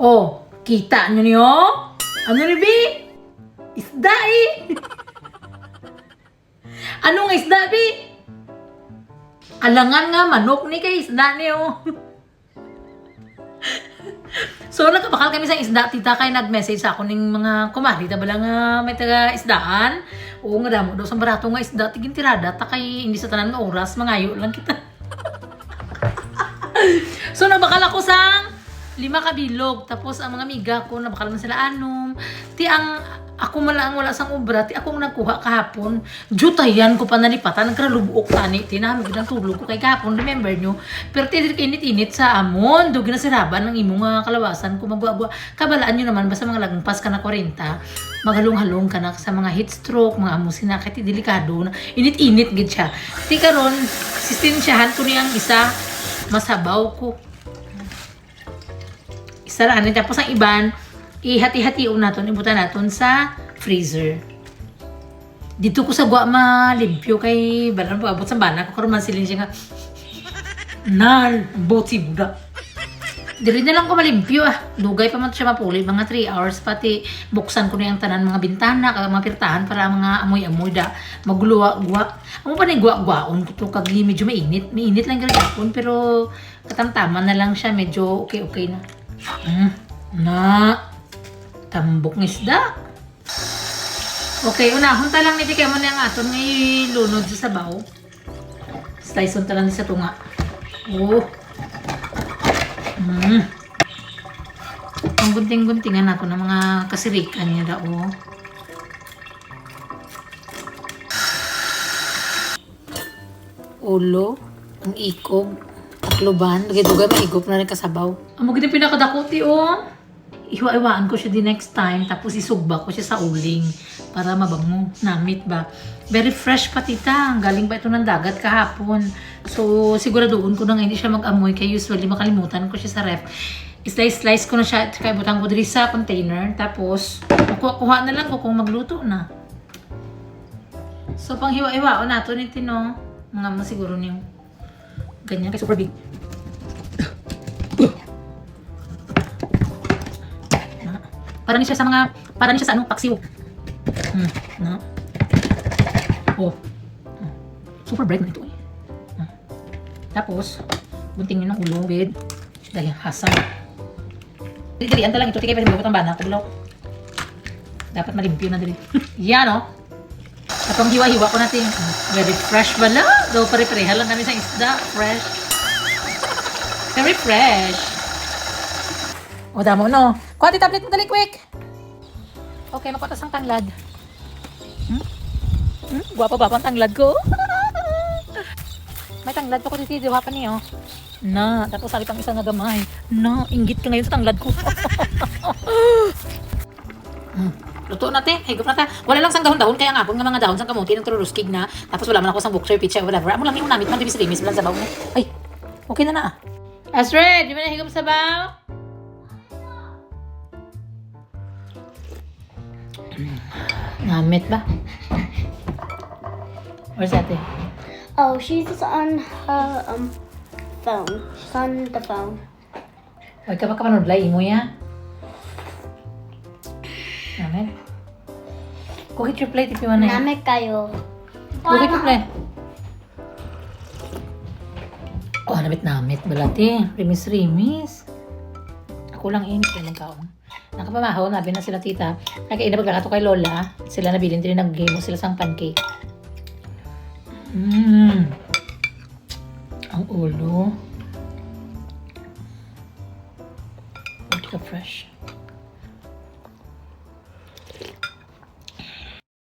Oh, kita nyo niyo? Ano ni Bi? Isda eh. Anong isda, Bi? Alangan nga, manok ni kay isda niyo. So, nagkabakal kami sa isda, tita, kay nag-message sa ako ng mga kumari, tabala nga may taga-isdaan. Oo nga damo daw, sa barato nga isda, tiging tirada, ta kay hindi sa tanan nga oras, mangayo lang kita. So, nabakal ako sa 5 kabilog, tapos ang mga miga ko, nabakal man sila anom. Ti ang ako malang wala sang obra, ti akong nagkuha kahapon. Jutayan ko pa nalipatan, nagkaralubok tani, tinamig ng tulog ko kay kahapon, remember nyo? Pero tinit init sa amon, do ginasiraban ng imong kalawasan ko magwa-gwa. Kabalaan nyo naman, basta mga lagpas ka na 40, maghalong-halong ka na sa mga heat stroke, mga amusin na, kahit delikado na, init-init gid siya. Ti karon, sistensyahan ko niyang isa, masabaw ko. Isa lang, tapos ang iban, ihati-hati naton, ibutan naton sa freezer. Dito ko sa gwa malimpyo kay balan po abot sa bana ko karon man silin siya nga nan boti buda. Dili na lang ko malimpyo Dugay pa man siya mapuli mga 3 hours pati buksan ko na yung tanan mga bintana kag mga pirtahan para mga amoy-amoy da magluwa-gwa. Amo pa ni gwa-gwaon ko to kag medyo mainit. Mainit lang gyud pero katamtaman na lang siya medyo okay na. Na tambok ng isda. Okay, unahon ta lang niti kay mo na ang aton nga ilunod sa sabaw. Slice on ta lang sa tunga. Oh. Ang gunting-guntingan nato ng mga kasirikan niya daw. Ulo, ang ikog, takloban, dugay-dugay maigop na rin kasabaw. Ang maganda pinakadakuti iwa-iwaan ko siya the next time, tapos isugba ko siya sa uling para mabango, namit ba. Very fresh pa tita, galing pa ito ng dagat kahapon. So siguraduhin ko na nga hindi siya mag-amoy, kaya usually makalimutan ko siya sa ref. Slice ko na siya at kaya butang ko diri sa container, tapos kuha na lang ko kung magluto na. So pang hiwa-iwaan nato nito no, mga siguro niyo ganyan kay super big. Para ni siya sa ano, paksiw. No. Oh. Super bright na ito eh. Tapos, buntingin ng ulo with dahil hasang. Dili-dilian lang ito. Tigay pa rin ang bana. Kabulaw. Dapat malimpyo na dili. Yan o. At ang hiwa-hiwa ko natin. Very fresh bala. Daw pare-pareha lang kami sa isda. Fresh. Very fresh. O damo no. Kuha ti tablet mo dali quick. Okay, makuha ang tanglad. Guwapa ba ang tanglad ko? May tanglad pa ko dito, diwa pa niyo. Na, tapos sabi pang isa na gamay. Na, inggit ka ngayon sa tanglad ko. Luto natin. Higop natin. Wala lang sang dahon-dahon kaya nga nga mga dahon sang kamuti ng tururuskig na. Tapos wala man ako sang boxer, pizza, whatever. Amo lang yung namit man dibis-rimis bilang sabaw mo. Ay, okay na na. Astrid, di ba na higop sabaw? Namit ba? Where's that thing? Oh, she's on her phone. She's on the phone. Huwag ka makapanood lang mo ya. Namit? Kuhit your plate if you wanna. Namit kayo. Kuhit your plate. Oh, namit. Balati. Rimis. Ako lang init yung kaon. Nakapamahaw, nabi na sila tita. Nagkain na pagkakato kay Lola. Sila nabilin din nag-game sila sang pancake. Ang ulo. Hindi ka fresh.